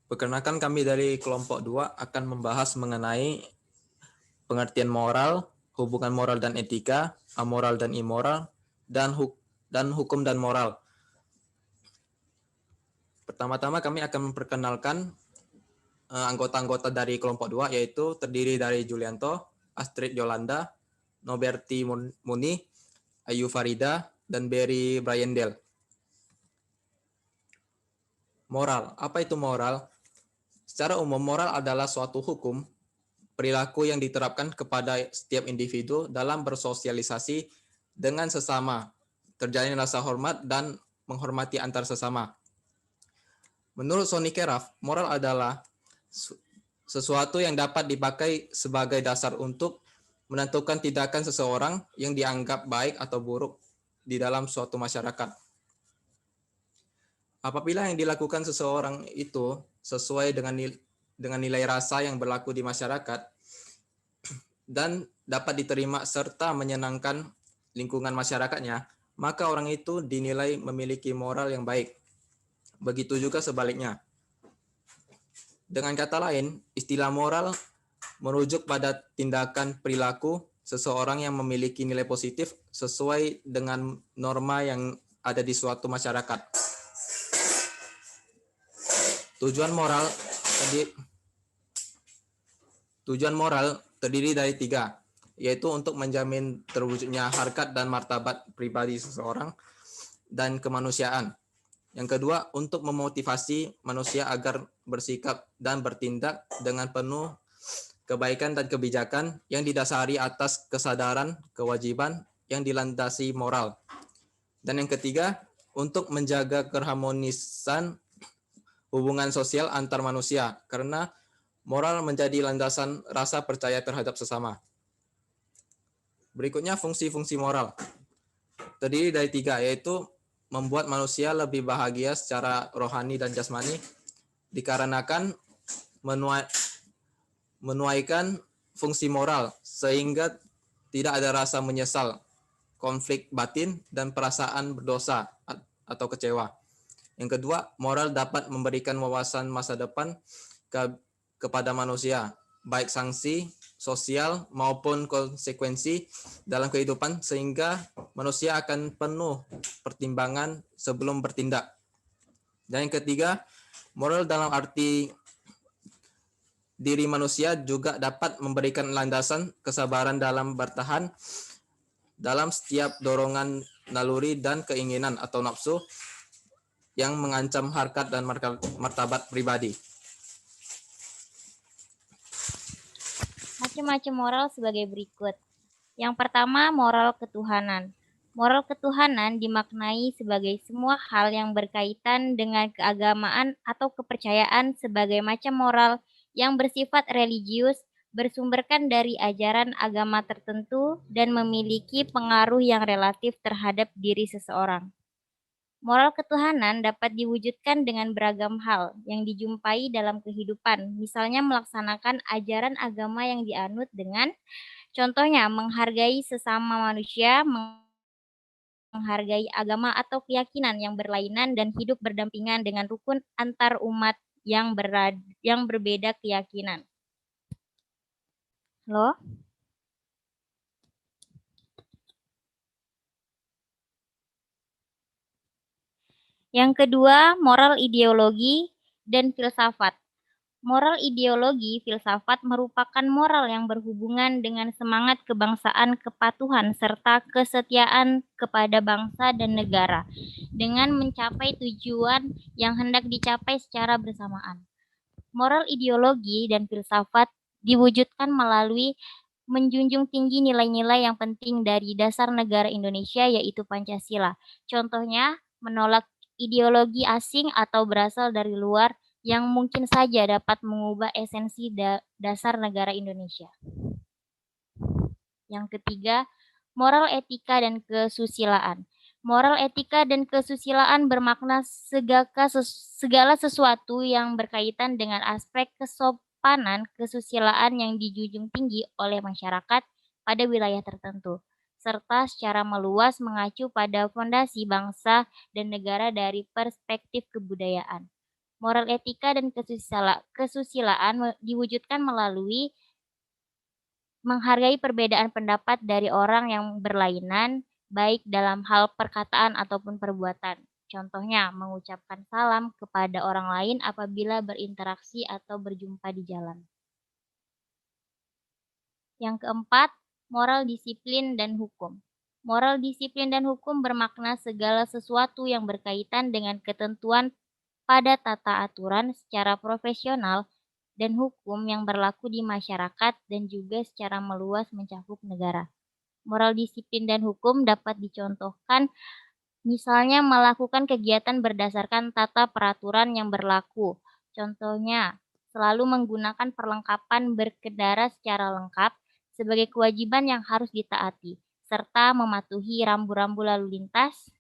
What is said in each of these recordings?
Perkenalkan, kami dari kelompok 2 akan membahas mengenai pengertian moral, hubungan moral dan etika, amoral dan immoral, dan hukum dan moral. Pertama-tama kami akan memperkenalkan anggota-anggota dari kelompok 2, yaitu terdiri dari Julianto, Astrid Yolanda, Noberti Muni, Ayu Farida, dan Berry Bryandel. Moral. Apa itu moral? Secara umum, moral adalah suatu hukum, perilaku yang diterapkan kepada setiap individu dalam bersosialisasi dengan sesama, terjalin rasa hormat dan menghormati antar sesama. Menurut Sonny Keraf, moral adalah sesuatu yang dapat dipakai sebagai dasar untuk menentukan tindakan seseorang yang dianggap baik atau buruk di dalam suatu masyarakat. Apabila yang dilakukan seseorang itu sesuai dengan nilai rasa yang berlaku di masyarakat dan dapat diterima serta menyenangkan lingkungan masyarakatnya, maka orang itu dinilai memiliki moral yang baik. Begitu juga sebaliknya. Dengan kata lain, istilah moral merujuk pada tindakan perilaku seseorang yang memiliki nilai positif sesuai dengan norma yang ada di suatu masyarakat. Tujuan moral terdiri dari 3, yaitu untuk menjamin terwujudnya harkat dan martabat pribadi seseorang dan kemanusiaan. Yang kedua, untuk memotivasi manusia agar bersikap dan bertindak dengan penuh kebaikan dan kebijakan yang didasari atas kesadaran, kewajiban yang dilandasi moral. Dan yang ketiga, untuk menjaga keharmonisan hubungan sosial antar manusia, karena moral menjadi landasan rasa percaya terhadap sesama. Berikutnya, fungsi-fungsi moral. Terdiri dari 3, yaitu membuat manusia lebih bahagia secara rohani dan jasmani, dikarenakan menuaikan fungsi moral, sehingga tidak ada rasa menyesal, konflik batin, dan perasaan berdosa atau kecewa. Yang kedua, moral dapat memberikan wawasan masa depan kepada manusia, baik sanksi sosial maupun konsekuensi dalam kehidupan, sehingga manusia akan penuh pertimbangan sebelum bertindak. Dan yang ketiga, moral dalam arti diri manusia juga dapat memberikan landasan kesabaran dalam bertahan dalam setiap dorongan naluri dan keinginan atau nafsu yang mengancam harkat dan martabat pribadi. Macam-macam moral sebagai berikut. Yang pertama, moral ketuhanan. Moral ketuhanan dimaknai sebagai semua hal yang berkaitan dengan keagamaan atau kepercayaan sebagai macam moral yang bersifat religius, bersumberkan dari ajaran agama tertentu, dan memiliki pengaruh yang relatif terhadap diri seseorang. Moral ketuhanan dapat diwujudkan dengan beragam hal yang dijumpai dalam kehidupan, misalnya melaksanakan ajaran agama yang dianut dengan contohnya menghargai sesama manusia, menghargai agama atau keyakinan yang berlainan dan hidup berdampingan dengan rukun antar umat yang berbeda keyakinan. Loh? Yang kedua, moral ideologi dan filsafat. Moral ideologi filsafat merupakan moral yang berhubungan dengan semangat kebangsaan, kepatuhan, serta kesetiaan kepada bangsa dan negara dengan mencapai tujuan yang hendak dicapai secara bersamaan. Moral ideologi dan filsafat diwujudkan melalui menjunjung tinggi nilai-nilai yang penting dari dasar negara Indonesia, yaitu Pancasila. Contohnya, menolak ideologi asing atau berasal dari luar yang mungkin saja dapat mengubah esensi dasar negara Indonesia. Yang ketiga, moral etika dan kesusilaan. Moral etika dan kesusilaan bermakna segala sesuatu yang berkaitan dengan aspek kesopanan, kesusilaan yang dijunjung tinggi oleh masyarakat pada wilayah tertentu, serta secara meluas mengacu pada fondasi bangsa dan negara dari perspektif kebudayaan. Moral etika dan kesusilaan diwujudkan melalui menghargai perbedaan pendapat dari orang yang berlainan, baik dalam hal perkataan ataupun perbuatan. Contohnya, mengucapkan salam kepada orang lain apabila berinteraksi atau berjumpa di jalan. Yang keempat, moral disiplin dan hukum. Moral disiplin dan hukum bermakna segala sesuatu yang berkaitan dengan ketentuan pada tata aturan secara profesional dan hukum yang berlaku di masyarakat dan juga secara meluas mencakup negara. Moral disiplin dan hukum dapat dicontohkan misalnya melakukan kegiatan berdasarkan tata peraturan yang berlaku. Contohnya, selalu menggunakan perlengkapan berkendara secara lengkap sebagai kewajiban yang harus ditaati, serta mematuhi rambu-rambu lalu lintas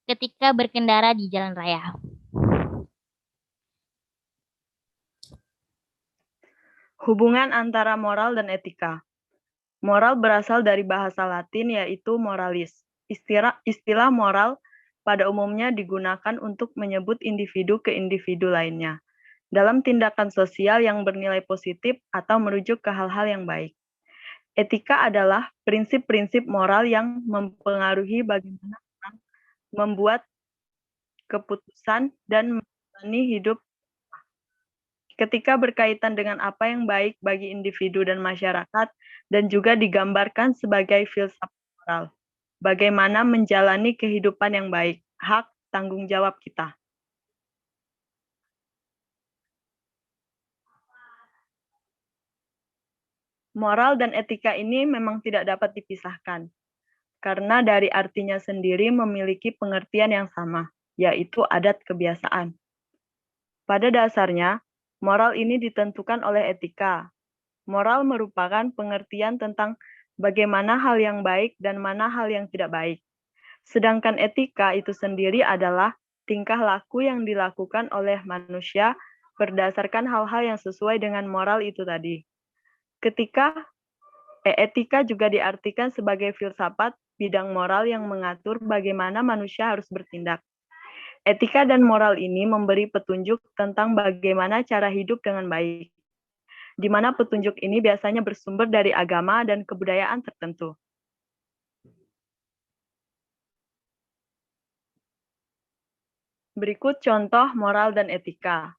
ketika berkendara di jalan raya. Hubungan antara moral dan etika. Moral berasal dari bahasa Latin yaitu moralis. Istilah moral pada umumnya digunakan untuk menyebut individu ke individu lainnya dalam tindakan sosial yang bernilai positif atau merujuk ke hal-hal yang baik. Etika adalah prinsip-prinsip moral yang mempengaruhi bagaimana orang membuat keputusan dan menjalani hidup ketika berkaitan dengan apa yang baik bagi individu dan masyarakat, dan juga digambarkan sebagai filsafat moral. Bagaimana menjalani kehidupan yang baik, hak tanggung jawab kita. Moral dan etika ini memang tidak dapat dipisahkan, karena dari artinya sendiri memiliki pengertian yang sama, yaitu adat kebiasaan. Pada dasarnya, moral ini ditentukan oleh etika. Moral merupakan pengertian tentang bagaimana hal yang baik dan mana hal yang tidak baik. Sedangkan etika itu sendiri adalah tingkah laku yang dilakukan oleh manusia berdasarkan hal-hal yang sesuai dengan moral itu tadi. Etika juga diartikan sebagai filsafat bidang moral yang mengatur bagaimana manusia harus bertindak. Etika dan moral ini memberi petunjuk tentang bagaimana cara hidup dengan baik, di mana petunjuk ini biasanya bersumber dari agama dan kebudayaan tertentu. Berikut contoh moral dan etika.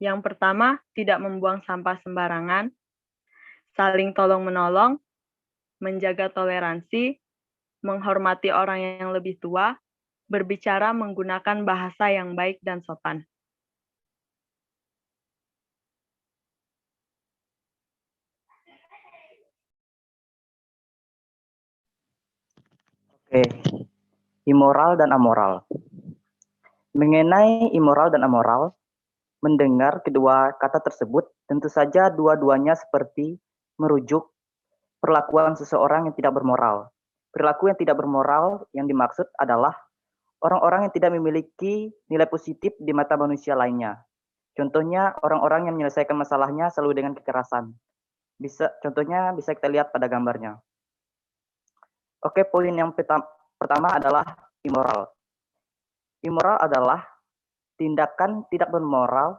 Yang pertama, tidak membuang sampah sembarangan, saling tolong-menolong, menjaga toleransi, menghormati orang yang lebih tua, berbicara menggunakan bahasa yang baik dan sopan. Oke, immoral dan amoral. Mengenai immoral dan amoral, mendengar kedua kata tersebut, tentu saja dua-duanya seperti merujuk perlakuan seseorang yang tidak bermoral. Perilaku yang tidak bermoral yang dimaksud adalah orang-orang yang tidak memiliki nilai positif di mata manusia lainnya. Contohnya, orang-orang yang menyelesaikan masalahnya selalu dengan kekerasan. Contohnya bisa kita lihat pada gambarnya. Oke, poin yang pertama adalah immoral. Immoral adalah tindakan tidak bermoral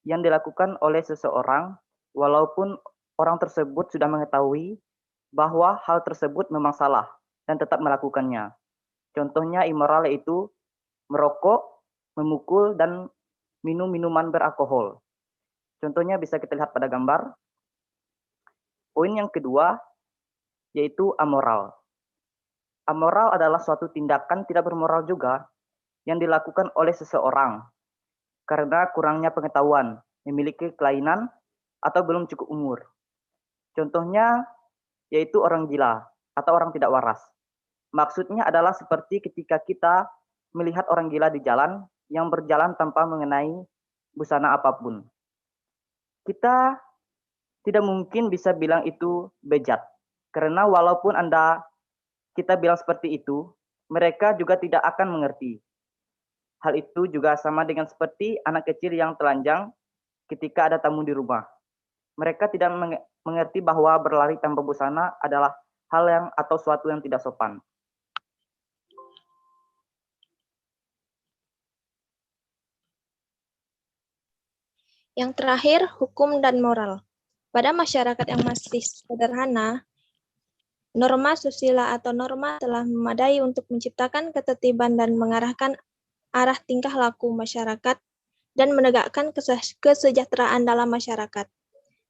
yang dilakukan oleh seseorang walaupun orang tersebut sudah mengetahui bahwa hal tersebut memang salah dan tetap melakukannya. Contohnya immoral yaitu merokok, memukul, dan minum minuman beralkohol. Contohnya bisa kita lihat pada gambar. Poin yang kedua yaitu amoral. Amoral adalah suatu tindakan tidak bermoral juga yang dilakukan oleh seseorang karena kurangnya pengetahuan, memiliki kelainan, atau belum cukup umur. Contohnya yaitu orang gila atau orang tidak waras. Maksudnya adalah seperti ketika kita melihat orang gila di jalan yang berjalan tanpa mengenai busana apapun. Kita tidak mungkin bisa bilang itu bejat, karena walaupun kita bilang seperti itu, mereka juga tidak akan mengerti. Hal itu juga sama dengan seperti anak kecil yang telanjang ketika ada tamu di rumah. Mereka tidak mengerti bahwa berlari tanpa busana adalah hal yang atau suatu yang tidak sopan. Yang terakhir, hukum dan moral. Pada masyarakat yang masih sederhana, norma susila atau norma telah memadai untuk menciptakan ketertiban dan mengarahkan arah tingkah laku masyarakat dan menegakkan kesejahteraan dalam masyarakat.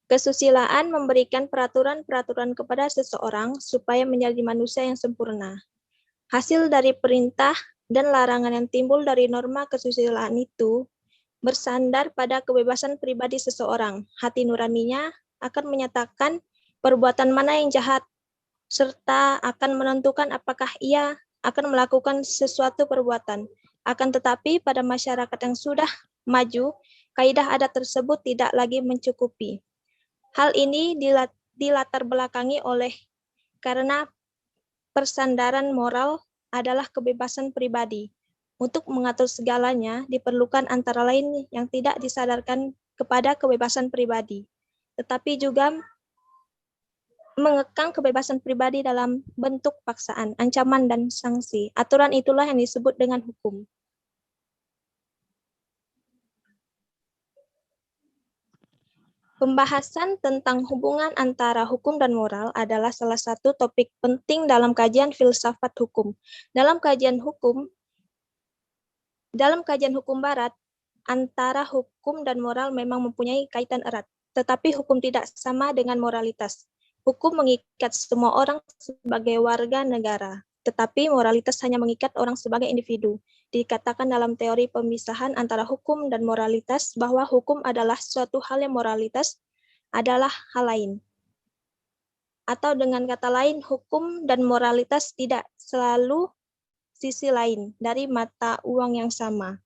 Kesusilaan memberikan peraturan-peraturan kepada seseorang supaya menjadi manusia yang sempurna. Hasil dari perintah dan larangan yang timbul dari norma kesusilaan itu bersandar pada kebebasan pribadi seseorang. Hati nuraninya akan menyatakan perbuatan mana yang jahat, serta akan menentukan apakah ia akan melakukan sesuatu perbuatan. Akan tetapi pada masyarakat yang sudah maju, kaidah adat tersebut tidak lagi mencukupi. Hal ini dilatar belakangi oleh karena persandaran moral adalah kebebasan pribadi. Untuk mengatur segalanya diperlukan antara lain yang tidak disadarkan kepada kebebasan pribadi, tetapi juga mengekang kebebasan pribadi dalam bentuk paksaan, ancaman, dan sanksi. Aturan itulah yang disebut dengan hukum. Pembahasan tentang hubungan antara hukum dan moral adalah salah satu topik penting dalam kajian filsafat hukum. Dalam kajian hukum barat, antara hukum dan moral memang mempunyai kaitan erat, tetapi hukum tidak sama dengan moralitas. Hukum mengikat semua orang sebagai warga negara, tetapi moralitas hanya mengikat orang sebagai individu. Dikatakan dalam teori pemisahan antara hukum dan moralitas bahwa hukum adalah suatu hal yang moralitas adalah hal lain. Atau dengan kata lain, hukum dan moralitas tidak selalu sisi lain dari mata uang yang sama.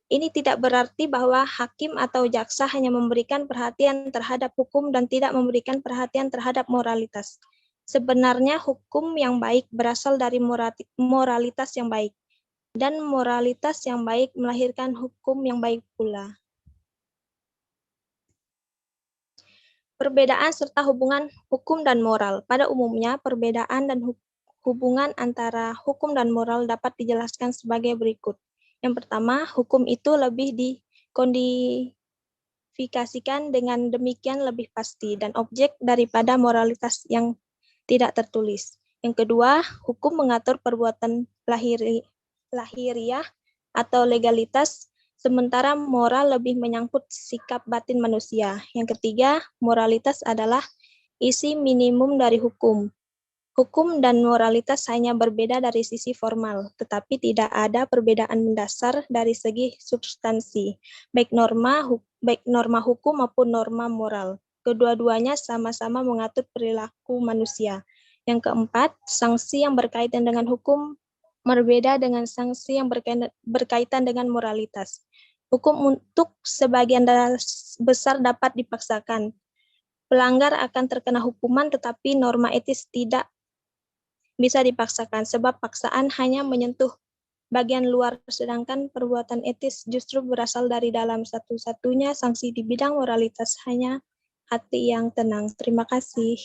Ini tidak berarti bahwa hakim atau jaksa hanya memberikan perhatian terhadap hukum dan tidak memberikan perhatian terhadap moralitas. Sebenarnya hukum yang baik berasal dari moralitas yang baik, dan moralitas yang baik melahirkan hukum yang baik pula. Perbedaan serta hubungan hukum dan moral. Pada umumnya, perbedaan dan hubungan antara hukum dan moral dapat dijelaskan sebagai berikut. Yang pertama, hukum itu lebih dikodifikasikan dengan demikian lebih pasti dan objek daripada moralitas yang tidak tertulis. Yang kedua, hukum mengatur perbuatan lahiriah atau legalitas, sementara moral lebih menyangkut sikap batin manusia. Yang ketiga, moralitas adalah isi minimum dari hukum. Hukum dan moralitas hanya berbeda dari sisi formal, tetapi tidak ada perbedaan mendasar dari segi substansi, baik norma hukum maupun norma moral. Kedua-duanya sama-sama mengatur perilaku manusia. Yang keempat, sanksi yang berkaitan dengan hukum berbeda dengan sanksi yang berkaitan dengan moralitas. Hukum untuk sebagian besar dapat dipaksakan. Pelanggar akan terkena hukuman, tetapi norma etis tidak bisa dipaksakan, sebab paksaan hanya menyentuh bagian luar, sedangkan perbuatan etis justru berasal dari dalam. Satu-satunya sanksi di bidang moralitas hanya hati yang tenang. Terima kasih.